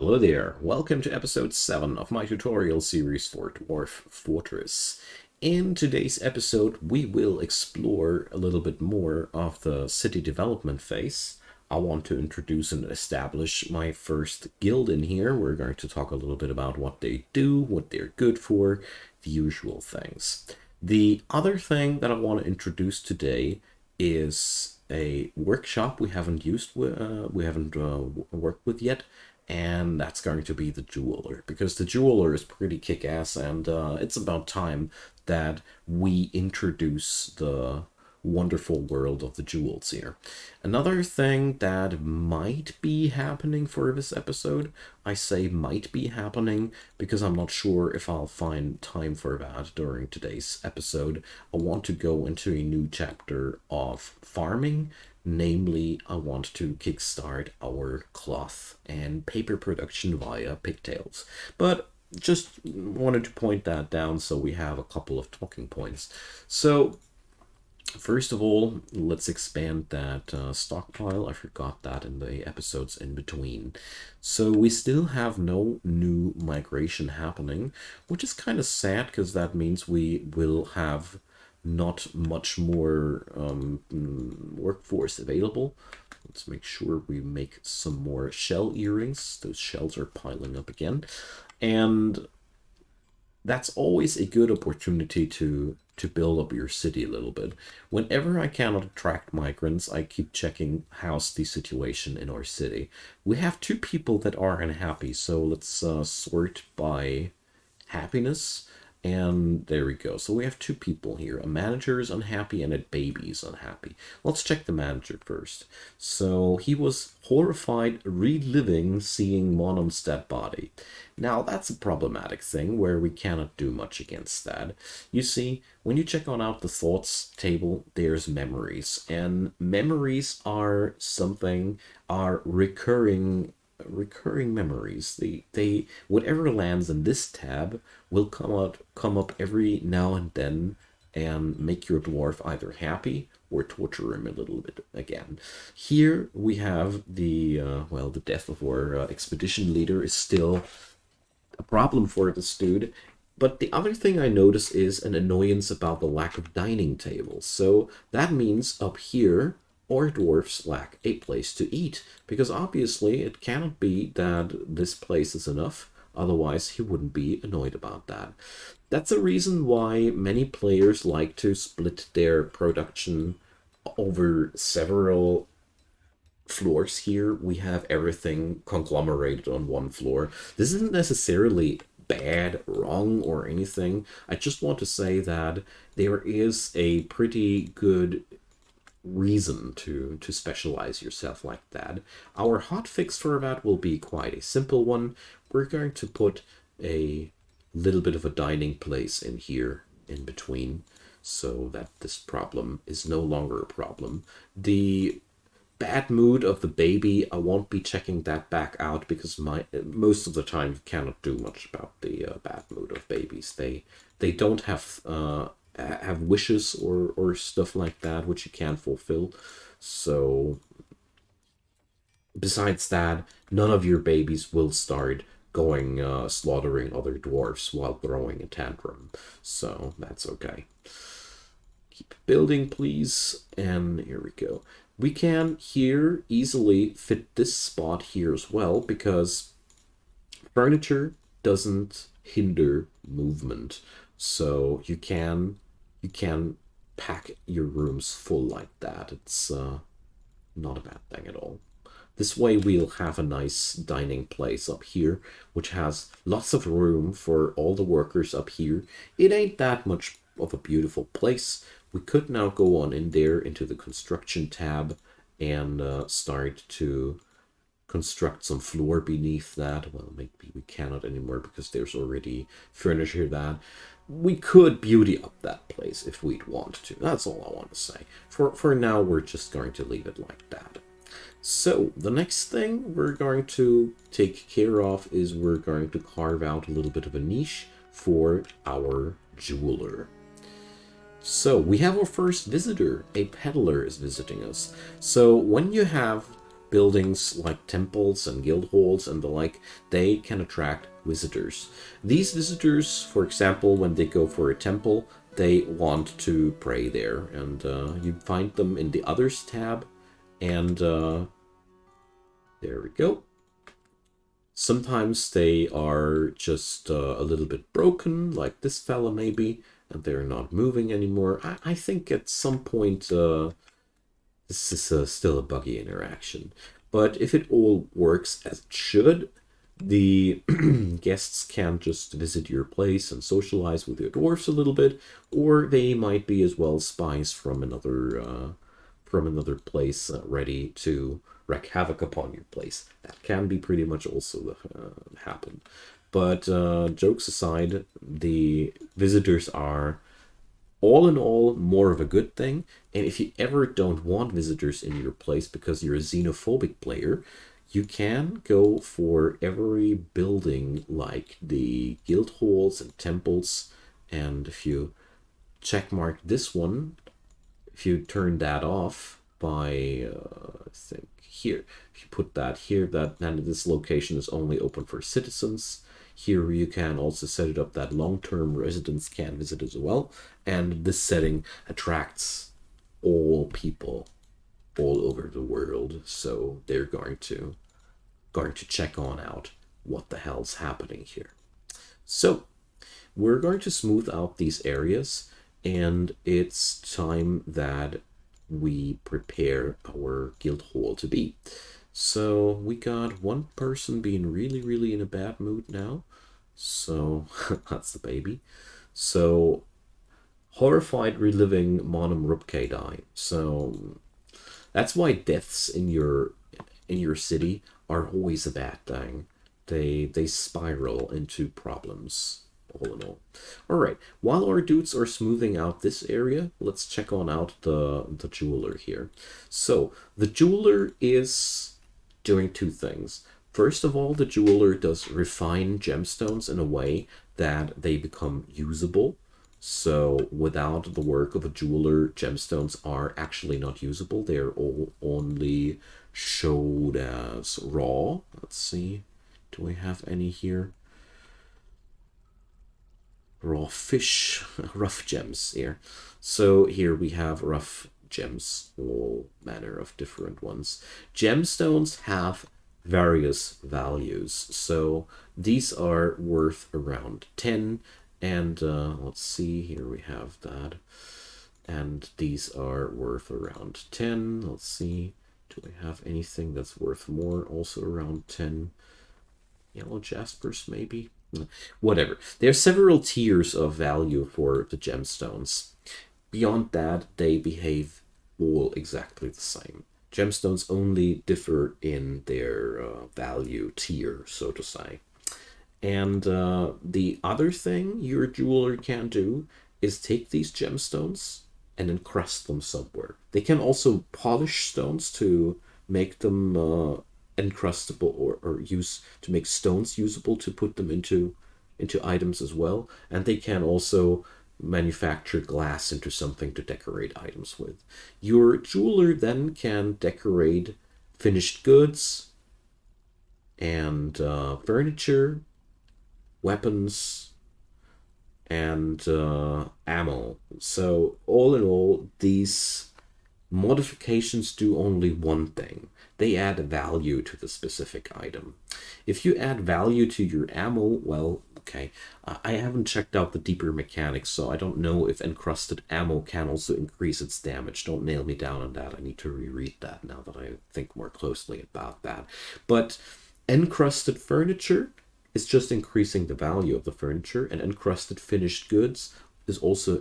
Hello there, welcome to episode 7 of my tutorial series for Dwarf Fortress. In today's episode we will explore a little bit more of the city development phase. I want to introduce and establish my first guild in here. We're going to talk a little bit about what they do, what they're good for, the usual things. The other thing that I want to introduce today is a workshop we haven't worked with yet, and that's going to be the jeweler, because the jeweler is pretty kick-ass, and it's about time that we introduce the wonderful world of the jewels here. Another thing that might be happening for this episode, I say might be happening because I'm not sure if I'll find time for that during today's episode. I want to go into a new chapter of farming. Namely, I want to kickstart our cloth and paper production via pigtails. But just wanted to point that down so we have a couple of talking points. So first of all, let's expand that stockpile. I forgot that in the episodes in between. So we still have no new migration happening, which is kind of sad because that means we will have not much more workforce available. Let's make sure we make some more shell earrings. Those shells are piling up again. And that's always a good opportunity to build up your city a little bit. Whenever I cannot attract migrants, I keep checking how's the situation in our city. We have 2 people that are unhappy, so let's sort by happiness. And there we go. So we have 2 people here. A manager is unhappy and a baby is unhappy. Let's check the manager first. So he was horrified reliving seeing Monum's dead body. Now that's a problematic thing where we cannot do much against that. You see, when you check on out the thoughts table, there's memories. And memories are recurring memories. They whatever lands in this tab will come up every now and then and make your dwarf either happy or torture him a little bit again. Here we have the the death of our expedition leader is still a problem for this dude. But the other thing I notice is an annoyance about the lack of dining tables. So that means up here or dwarfs lack a place to eat, because obviously it cannot be that this place is enough, otherwise he wouldn't be annoyed about that. That's a reason why many players like to split their production over several floors. Here we have everything conglomerated on one floor. This isn't necessarily bad, wrong, or anything. I just want to say that there is a pretty good reason to specialize yourself like that. Our hotfix for that will be quite a simple one. We're going to put a little bit of a dining place in here in between so that this problem is no longer a problem. The bad mood of the baby, I won't be checking that back out because most of the time you cannot do much about the bad mood of babies. They don't have wishes or stuff like that which you can't fulfill. So besides that, none of your babies will start going slaughtering other dwarfs while throwing a tantrum, so that's okay. Keep building, please. And here we go. We can here easily fit this spot here as well, because furniture doesn't hinder movement. So you can pack your rooms full like that. It's not a bad thing at all. This way we'll have a nice dining place up here, which has lots of room for all the workers up here. It ain't that much of a beautiful place. We could now go on in there into the construction tab and start to construct some floor beneath that. Well, maybe we cannot anymore because there's already furniture that we could beauty up that place if we'd want to. That's all I want to say. For now, we're just going to leave it like that. So the next thing we're going to take care of is we're going to carve out a little bit of a niche for our jeweler. So we have our first visitor. A peddler is visiting us. So when you have buildings like temples and guild halls and the like, they can attract visitors. These visitors, for example, when they go for a temple, they want to pray there, and you find them in the Others tab, and there we go. Sometimes they are just a little bit broken, like this fella maybe, and they're not moving anymore. I think at some point this is still a buggy interaction. But if it all works as it should, the guests can just visit your place and socialize with your dwarfs a little bit, or they might be as well spies from another place ready to wreak havoc upon your place. That can be pretty much also happen. But jokes aside, the visitors are all in all more of a good thing. And if you ever don't want visitors in your place because you're a xenophobic player, you can go for every building like the guild halls and temples. And if you checkmark this one, if you turn that off by I think here, if you put that here, that then this location is only open for citizens. Here you can also set it up that long-term residents can visit as well, and this setting attracts all people all over the world, so they're going to check on out what the hell's happening here. So we're going to smooth out these areas, and it's time that we prepare our guild hall to be. So we got one person being really, really in a bad mood now. So that's the baby. So horrified reliving Monum Rupkadai. So that's why deaths in your city are always a bad thing. They spiral into problems all in all. All right. While our dudes are smoothing out this area, let's check on out the jeweler here. So the jeweler is doing two things. First of all, the jeweler does refine gemstones in a way that they become usable. So without the work of a jeweler, gemstones are actually not usable. They're all only showed as raw. Let's see. Do we have any here? Raw fish, rough gems here. So here we have rough gems, all manner of different ones. Gemstones have various values. So these are worth around 10, and let's see, here we have that. And these are worth around 10. Let's see, do we have anything that's worth more? Also around 10. Yellow jaspers, maybe? Whatever. There are several tiers of value for the gemstones. Beyond that, they behave all exactly the same. Gemstones only differ in their value tier, so to say. And the other thing your jeweler can do is take these gemstones and encrust them somewhere. They can also polish stones to make them encrustable, or use to make stones usable to put them into items as well. And they can also manufacture glass into something to decorate items with. Your jeweler then can decorate finished goods and furniture, weapons, and ammo. So all in all, these modifications do only one thing. They add value to the specific item. If you add value to your ammo, well, okay, I haven't checked out the deeper mechanics, so I don't know if encrusted ammo can also increase its damage. Don't nail me down on that. I need to reread that now that I think more closely about that. But encrusted furniture is just increasing the value of the furniture, and encrusted finished goods is also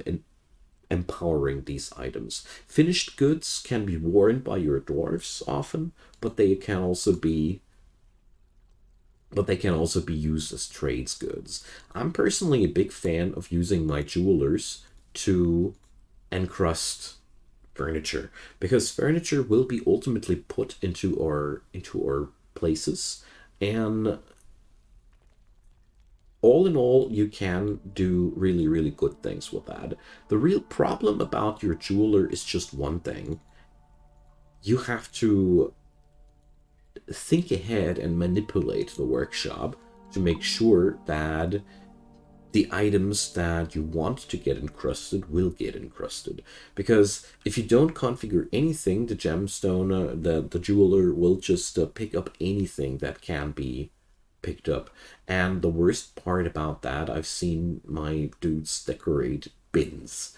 empowering these items. Finished goods can be worn by your dwarves often, but they can also be used as trades goods. I'm personally a big fan of using my jewelers to encrust furniture, because furniture will be ultimately put into our places, and all in all, you can do really, really good things with that. The real problem about your jeweler is just one thing. You have to think ahead and manipulate the workshop to make sure that the items that you want to get encrusted will get encrusted. Because if you don't configure anything, the gemstone, the jeweler will just pick up anything that can be picked up. And the worst part about that, I've seen my dudes decorate bins.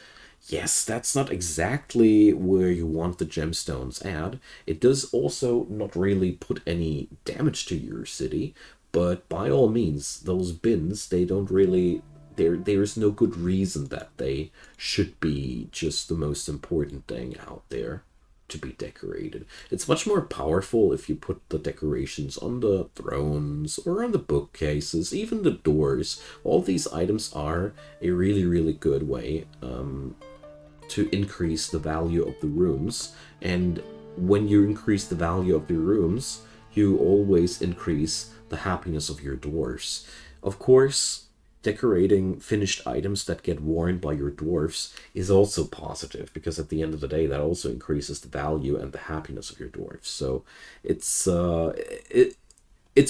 Yes, that's not exactly where you want the gemstones at. It does also not really put any damage to your city, but by all means, those bins, they don't really... there's no good reason that they should be just the most important thing out there to be decorated. It's much more powerful if you put the decorations on the thrones or on the bookcases, even the doors. All these items are a really, really good way to increase the value of the rooms. And when you increase the value of your rooms, you always increase the happiness of your dwarfs. Of course, decorating finished items that get worn by your dwarfs is also positive, because at the end of the day, that also increases the value and the happiness of your dwarfs. So it's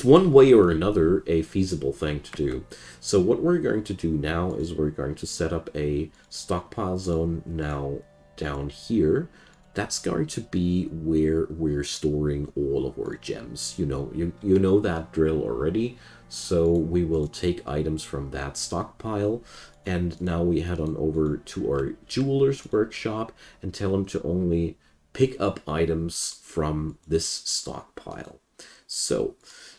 one way or another a feasible thing to do. So what we're going to do now is we're going to set up a stockpile zone now down here. That's going to be where we're storing all of our gems. You know that drill already. So we will take items from that stockpile, and now we head on over to our jeweler's workshop and tell him to only pick up items from this stockpile. So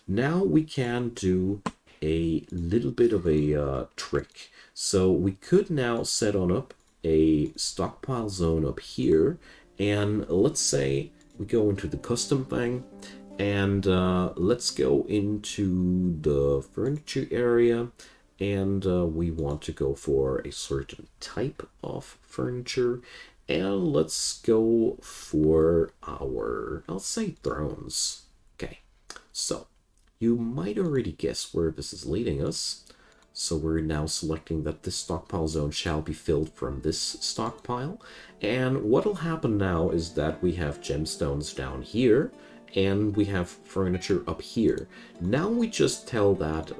now we can do a little bit of a trick. So we could now set on up a stockpile zone up here, and let's say we go into the custom thing, and let's go into the furniture area, and we want to go for a certain type of furniture, and let's go for our, I'll say, thrones. Okay, so you might already guess where this is leading us. So we're now selecting that this stockpile zone shall be filled from this stockpile. And what'll happen now is that we have gemstones down here, and we have furniture up here. Now we just tell that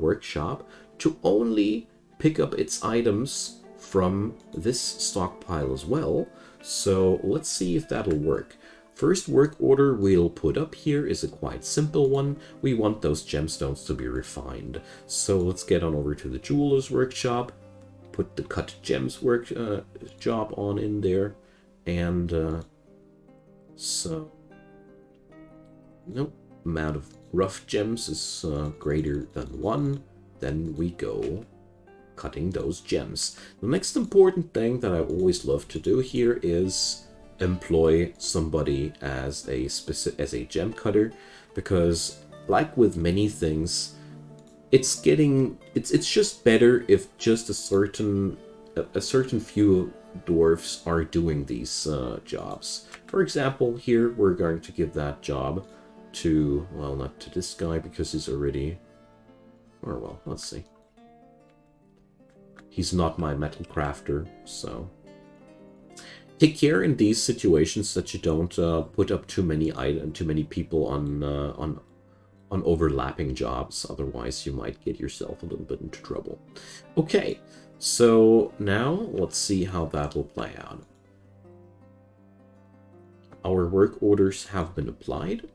workshop to only pick up its items from this stockpile as well. So let's see if that'll work. First work order we'll put up here is a quite simple one. We want those gemstones to be refined. So let's get on over to the jeweler's workshop, put the cut gems job on in there, and so nope, amount of rough gems is greater than 1. Then we go cutting those gems. The next important thing that I always love to do here is employ somebody as a gem cutter, because like with many things, it's just better if just a certain few dwarfs are doing these jobs. For example, here we're going to give that job to, well, not to this guy because he's already, or well, let's see, he's not my metal crafter. So take care in these situations that you don't put up too many people on overlapping jobs. Otherwise, you might get yourself a little bit into trouble. Okay, so now let's see how that will play out. Our work orders have been applied.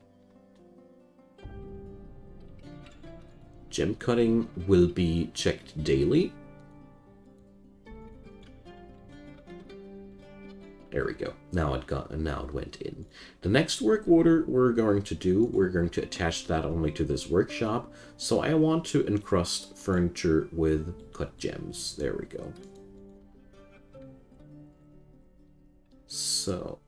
Gem cutting will be checked daily. There we go. Now it went in. The next work order we're going to attach that only to this workshop. So I want to encrust furniture with cut gems. There we go. So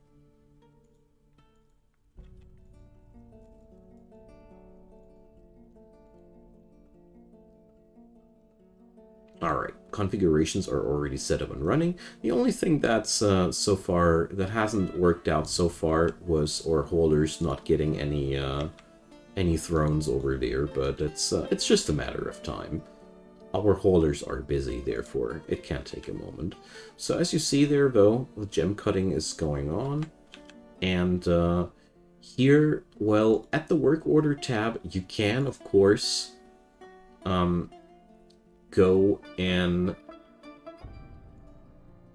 alright, configurations are already set up and running. The only thing that's so far that hasn't worked out so far was our holders not getting any thrones over there, but it's just a matter of time. Our holders are busy, therefore it can't take a moment. So as you see there, though, the gem cutting is going on, and Here, well, at the work order tab, you can, of course, go and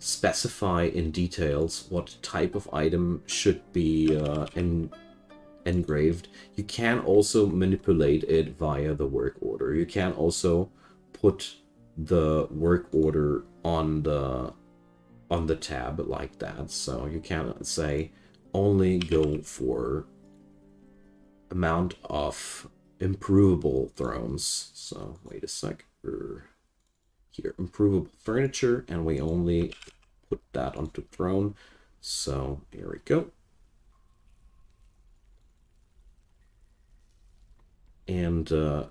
specify in details what type of item should be engraved. You can also manipulate it via the work order. You can also put the work order on the tab like that. So you can say only go for amount of improvable thrones. So wait a sec. Here, improvable furniture, and we only put that onto throne. So here we go. And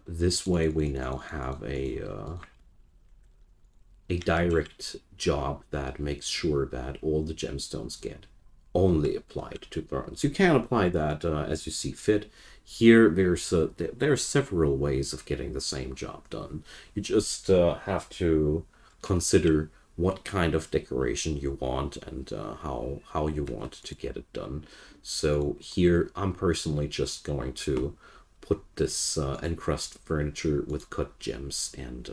this way we now have a direct job that makes sure that all the gemstones get only applied to thrones. You can apply that as you see fit. Here, there are several ways of getting the same job done. You just have to consider what kind of decoration you want and how you want to get it done. So here, I'm personally just going to put this encrust furniture with cut gems, and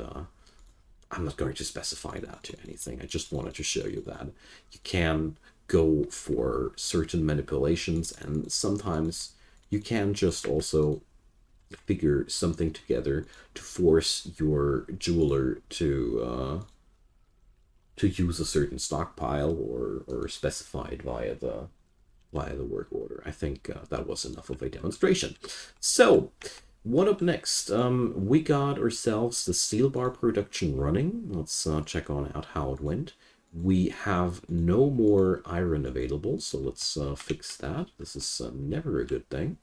I'm not going to specify that to anything. I just wanted to show you that you can go for certain manipulations, and sometimes you can just also figure something together to force your jeweler to use a certain stockpile or specify it via the work order. I think that was enough of a demonstration. So what up next? We got ourselves the steel bar production running. Let's check on out how it went. We have no more iron available, so let's fix that. This is never a good thing.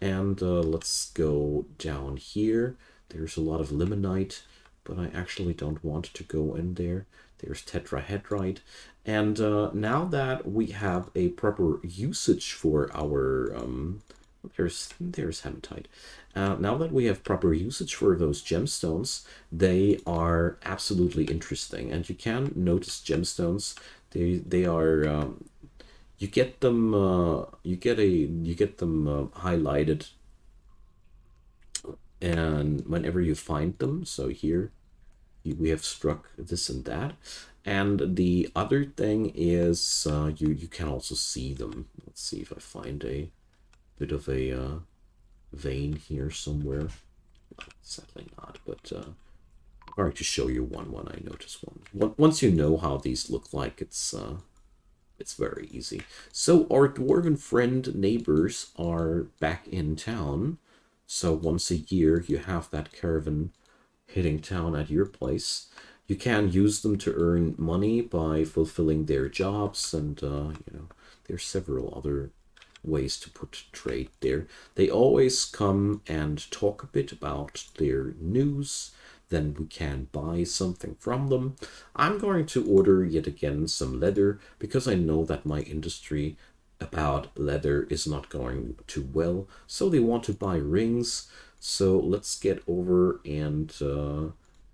And let's go down here. There's a lot of limonite, but I actually don't want to go in there. There's tetrahedrite. And now that we have a proper usage for our... there's hematite. Now that we have proper usage for those gemstones, they are absolutely interesting. And you can notice gemstones. They are... you get them highlighted and whenever you find them. So here we have struck this and that, and the other thing is you can also see them. Let's see if I find a bit of a vein here somewhere. Sadly not, but I'm going to show you one when I notice one. Once you know how these look like, it's very easy. So our dwarven friend neighbors are back in town. So once a year you have that caravan hitting town at your place. You can use them to earn money by fulfilling their jobs, and there's several other ways to put trade there. They always come and talk a bit about their news. Then we can buy something from them. I'm going to order yet again some leather because I know that my industry about leather is not going too well. So they want to buy rings. So let's get over and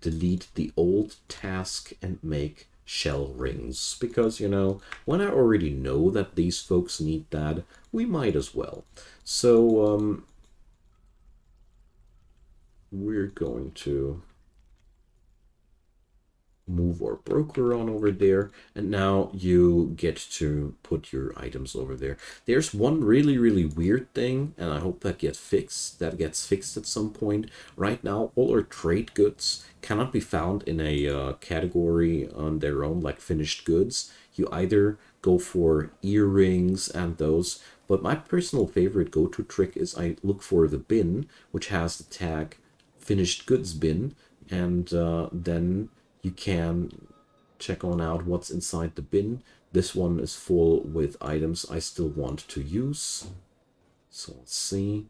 delete the old task and make shell rings. Because, when I already know that these folks need that, we might as well. So we're going to move our broker on over there, and now you get to put your items over there. There's one really weird thing, and I hope that gets fixed at some point. Right now all our trade goods cannot be found in a category on their own, like finished goods. You either go for earrings and those, but my personal favorite go-to trick is I look for the bin which has the tag finished goods bin, and then you can check on out what's inside the bin. This one is full with items I still want to use. So let's see.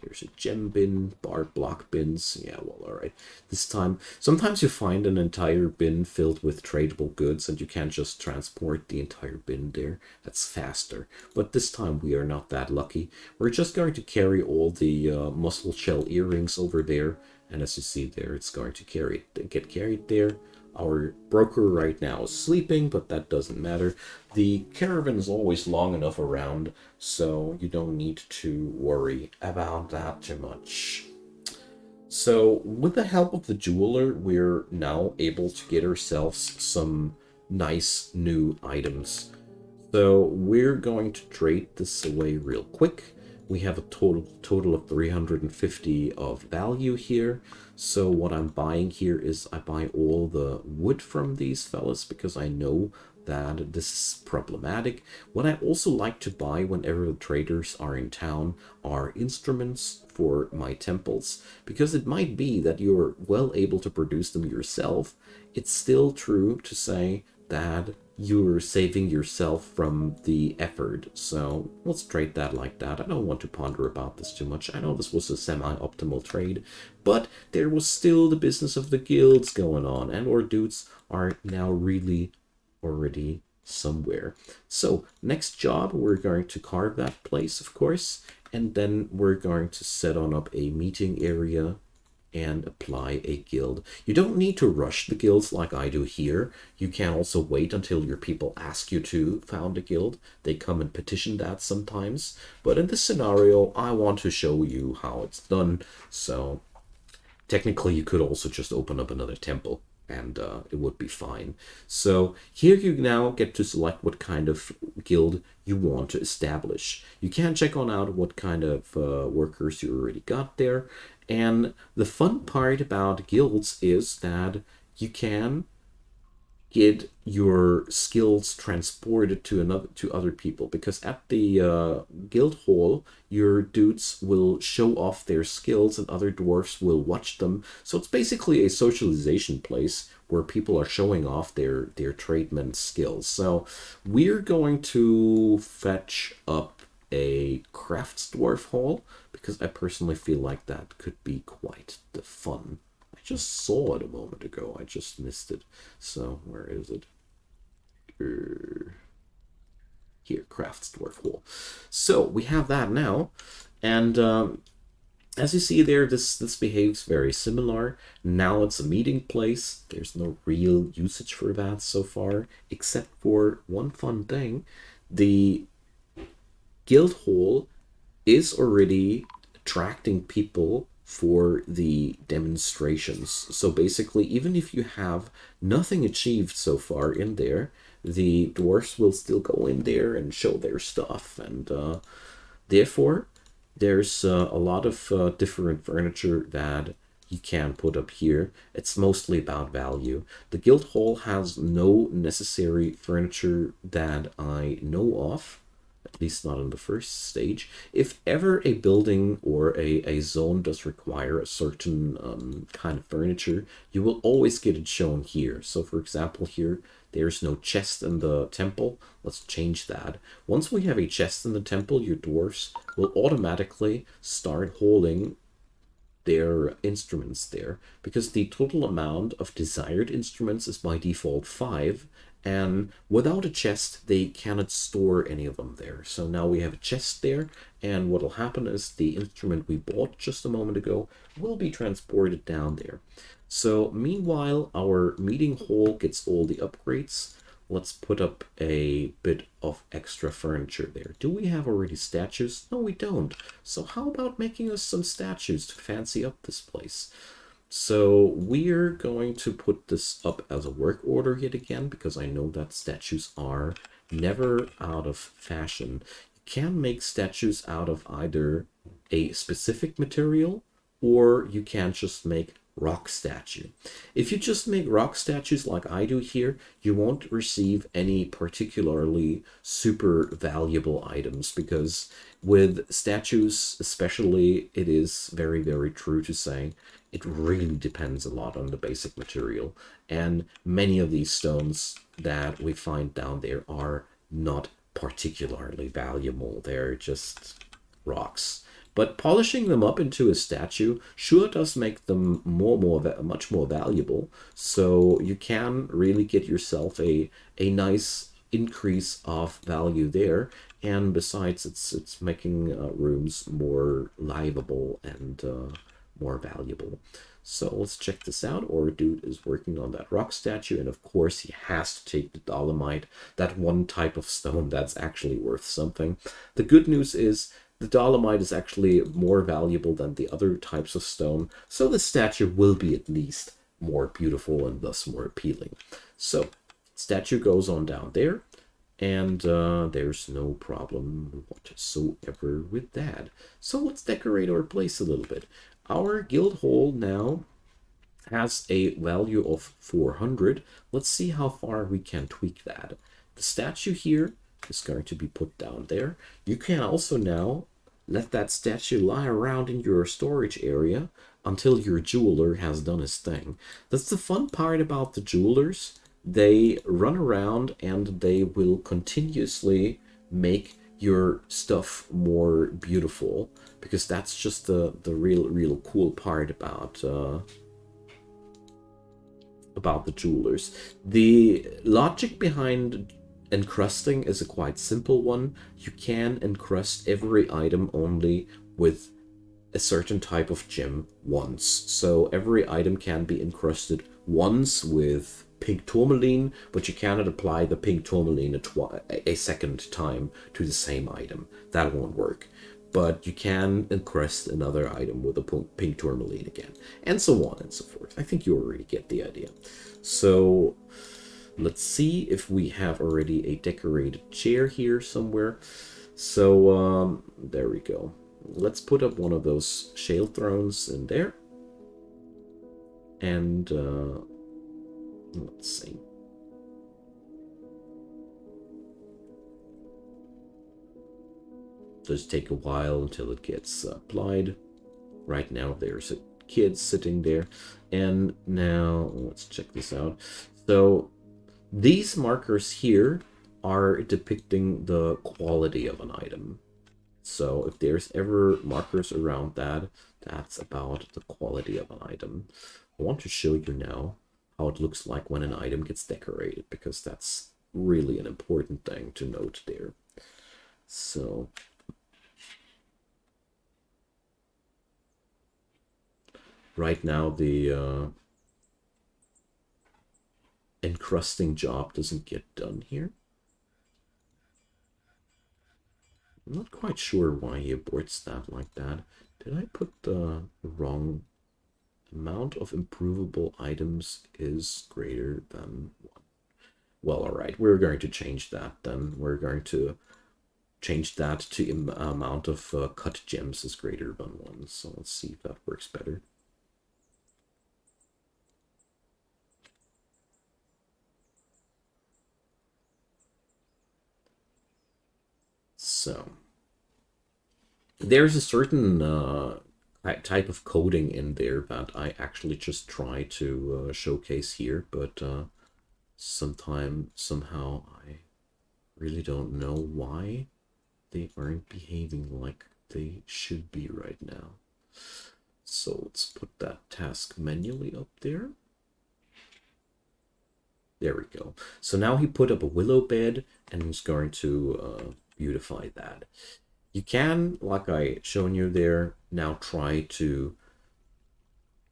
There's a gem bin, bar block bins. Yeah, well, all right. This time, sometimes you find an entire bin filled with tradable goods and you can't just transport the entire bin there. That's faster. But this time we are not that lucky. We're just going to carry all the mussel shell earrings over there. And as you see there, it's going to get carried there. Our broker right now is sleeping, but that doesn't matter. The caravan is always long enough around, so you don't need to worry about that too much. So, with the help of the jeweler, we're now able to get ourselves some nice new items. So, we're going to trade this away real quick. We have a total of 350 of value here. So what I'm buying here is I buy all the wood from these fellas because I know that this is problematic. What I also like to buy whenever the traders are in town are instruments for my temples, because it might be that you're well able to produce them yourself. It's still true to say that you're saving yourself from the effort. So let's trade that like that. I don't want to ponder about this too much. I know this was a semi-optimal trade, but there was still the business of the guilds going on, and our dudes are now really already somewhere. So next job, we're going to carve that place, of course, and then we're going to set on up a meeting area and apply a guild. You don't need to rush the guilds like I do here. You can also wait until your people ask you to found a guild. They come and petition that sometimes. But in this scenario, I want to show you how it's done. So technically, you could also just open up another temple and it would be fine. So here you now get to select what kind of guild you want to establish. You can check on out what kind of workers you already got there. And the fun part about guilds is that you can get your skills transported to other people, because at the guild hall your dudes will show off their skills and other dwarfs will watch them. So it's basically a socialization place where people are showing off their tradesmen skills. So we're going to fetch up a crafts dwarf hall because I personally feel like that could be quite the fun. Just saw it a moment ago. I just missed it. So where is it? Here, crafts dwarf hall. So we have that now, and as you see there, this behaves very similar. Now it's a meeting place. There's no real usage for that so far, except for one fun thing: the guild hall is already attracting people for the demonstrations. So basically, even if you have nothing achieved so far in there, the dwarfs will still go in there and show their stuff. And therefore, there's a lot of different furniture that you can put up here. It's mostly about value. The guild hall has no necessary furniture that I know of, at least not in the first stage. If ever a building or a zone does require a certain kind of furniture, you will always get it shown here. So for example, here, there's no chest in the temple. Let's change that. Once we have a chest in the temple, your dwarfs will automatically start holding their instruments there, because the total amount of desired instruments is by default 5, and without a chest they cannot store any of them there. So now we have a chest there, and what will happen is the instrument we bought just a moment ago will be transported down there. So meanwhile, our meeting hall gets all the upgrades. Let's put up a bit of extra furniture there. Do we have already statues? No, we don't. So how about making us some statues to fancy up this place? So we're going to put this up as a work order yet again, because I know that statues are never out of fashion. You can make statues out of either a specific material, or you can just make rock statue. If you just make rock statues like I do here, you won't receive any particularly super valuable items, because with statues especially, it is very, very true to say it really depends a lot on the basic material, and many of these stones that we find down there are not particularly valuable. They're just rocks. But polishing them up into a statue sure does make them much more valuable. So you can really get yourself a nice increase of value there. And besides, it's making rooms more livable and more valuable. So let's check this out. Our dude is working on that rock statue, and of course he has to take the dolomite, that one type of stone that's actually worth something. The good news is the dolomite is actually more valuable than the other types of stone, so the statue will be at least more beautiful and thus more appealing. So statue goes on down there, and there's no problem whatsoever with that. So let's decorate our place a little bit. Our guild hall now has a value of 400. Let's see how far we can tweak that. The statue here is going to be put down there. You can also now let that statue lie around in your storage area until your jeweler has done his thing. That's the fun part about the jewelers. They run around and they will continuously make your stuff more beautiful, because that's just the real cool part about the jewelers. The logic behind encrusting is a quite simple one. You can encrust every item only with a certain type of gem once. So every item can be encrusted once with pink tourmaline, but you cannot apply the pink tourmaline a second time to the same item. That won't work. But you can encrust another item with a pink tourmaline again, and so on and so forth. I think you already get the idea. So let's see if we have already a decorated chair here somewhere. So there we go. Let's put up one of those shale thrones in there. And let's see. Just take a while until it gets applied. Right now there's a kid sitting there. And now let's check this out. So these markers here are depicting the quality of an item. So if there's ever markers around that, that's about the quality of an item. I want to show you now how it looks like when an item gets decorated, because that's really an important thing to note there. So right now the encrusting job doesn't get done here. I'm not quite sure why he aborts that like that. Did I put the wrong amount of improvable items is greater than 1? Well, alright, we're going to change that then. We're going to change that to amount of cut gems is greater than 1. So let's see if that works better. So there's a certain type of coding in there that I actually just try to showcase here, but somehow I really don't know why they aren't behaving like they should be right now. So let's put that task manually up there. There we go. So now he put up a willow bed and he's going to beautify that. You can, like I shown you there, now try to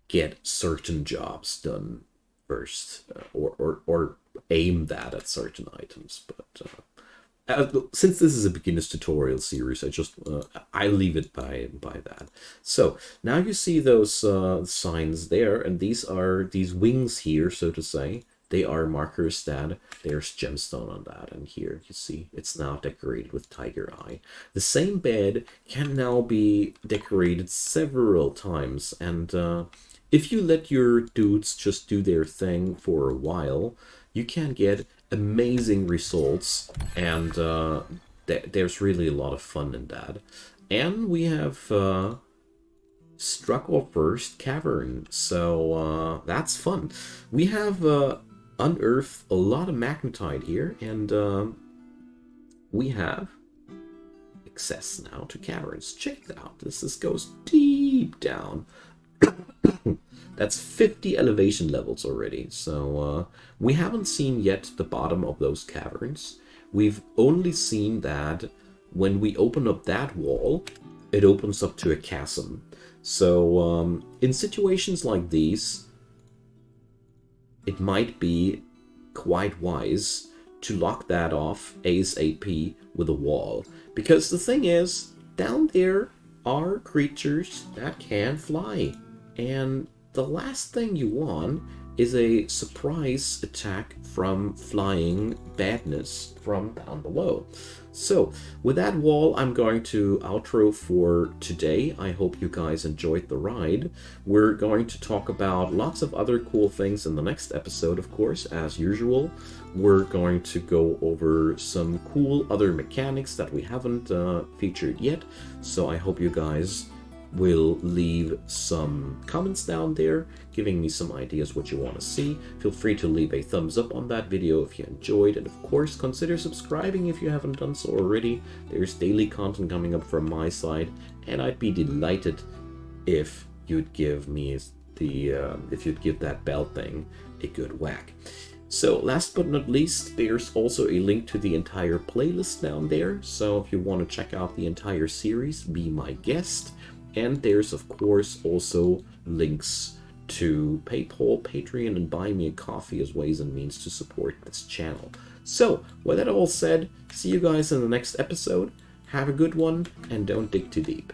get certain jobs done first, or aim that at certain items. But since this is a beginner's tutorial series, I leave it by that. So now you see those signs there, and these are these wings here, so to say. They are markers that there's gemstone on that, and here you see it's now decorated with tiger eye. The same bed can now be decorated several times, and if you let your dudes just do their thing for a while, you can get amazing results, and there's really a lot of fun in that. And we have struck our first cavern, so that's fun. We have unearthed a lot of magnetite here, and we have access now to caverns. Check it out. This goes deep down. That's 50 elevation levels already, so we haven't seen yet the bottom of those caverns. We've only seen that when we open up that wall, it opens up to a chasm. So in situations like these, it might be quite wise to lock that off ASAP with a wall. Because the thing is, down there are creatures that can fly. And the last thing you want is a surprise attack from flying badness from down below. So, with that wall, I'm going to outro for today. I hope you guys enjoyed the ride. We're going to talk about lots of other cool things in the next episode, of course, as usual. We're going to go over some cool other mechanics that we haven't featured yet. So I hope you guys will leave some comments down there giving me some ideas what you want to see. Feel free to leave a thumbs up on that video if you enjoyed, and of course consider subscribing if you haven't done so already. There's daily content coming up from my side, and I'd be delighted if you'd give me if you'd give that bell thing a good whack. So last but not least, there's also a link to the entire playlist down there, so if you want to check out the entire series, be my guest. And there's, of course, also links to PayPal, Patreon, and Buy Me a Coffee as ways and means to support this channel. So, with that all said, see you guys in the next episode. Have a good one, and don't dig too deep.